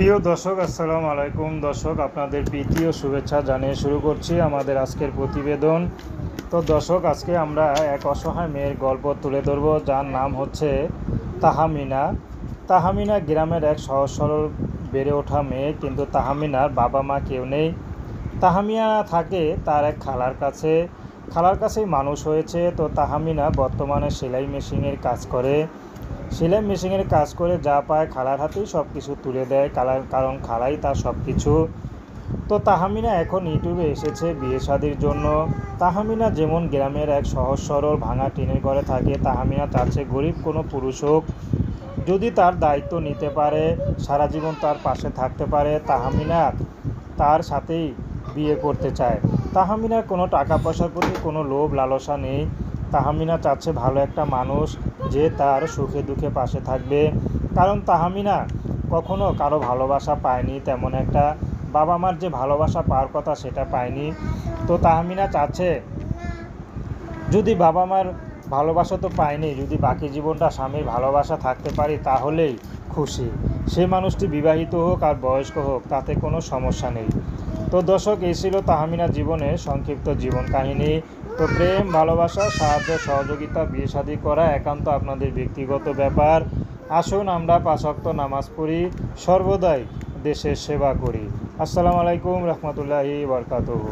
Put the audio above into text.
প্রিয় দর্শক, আসসালামু আলাইকুম। দর্শক, আপনাদের প্রীতি ও শুভেচ্ছা জানিয়ে শুরু করছি আমাদের আজকের প্রতিবেদন। তো দর্শক, আজকে আমরা এক অসহায় মেয়ের গল্প তুলে ধরব, যার নাম হচ্ছে তাহমিনা। তাহমিনা গ্রামের এক সহজ সরল বেড়ে ওঠা মেয়ে, কিন্তু তাহমিনার বাবা মা কেউ নেই। তাহমিনা থাকে তার এক খালার কাছেই মানুষ হয়েছে। তো তাহমিনা বর্তমানে সেলাই মেশিনের কাজ করে যা পায় খালার হাতেই সব কিছু তুলে দেয়, কারণ খালাই তার সব কিছু। তো তাহমিনা এখন ইউটিউবে এসেছে বিয়ে শাদির জন্য। তাহমিনা যেমন গ্রামের এক সহজ সরল ভাঙা টিনের ঘরে থাকে, তাহমিনা চাচ্ছে গরিব কোনো পুরুষ হোক, যদি তার দায়িত্ব নিতে পারে, সারা জীবন তার পাশে থাকতে পারে। তাহমিনা তার সাথেই বিয়ে করতে চায়। তাহমিনার কোনো টাকা পয়সার প্রতি কোনো লোভ লালসা নেই। তাহমিনা চাচ্ছে ভালো একটা মানুষ, যে তার সুখে দুঃখে পাশে থাকবে। কারণ তাহমিনা কখনো কারো ভালোবাসা পায়নি, তেমন একটা বাবা মার যে ভালোবাসা পাওয়ার কথা সেটা পায়নি। তো তাহমিনা চাচ্ছে, যদি বাবা মার ভালোবাসা তো পাইনি, যদি বাকি জীবনটা স্বামীর ভালোবাসা থাকতে পারি তাহলেই খুশি। সে মানুষটি বিবাহিত হোক আর বয়স্ক হোক, তাতে কোনো সমস্যা নেই। তো দর্শক, এই ছিল তাহমিনার জীবনের সংক্ষিপ্ত জীবন কাহিনী। তো প্রেম, ভালোবাসা, সাহায্য, সহযোগিতা, বিয়ে শাদী করা একান্ত আপনাদের ব্যক্তিগত ব্যাপার। আসুন আমরা 5 ওয়াক্ত নামাজ পড়ি, সর্বদাই দেশের সেবা করি। আসসালামু আলাইকুম রহমতুল্লাহি বারকাতুহু।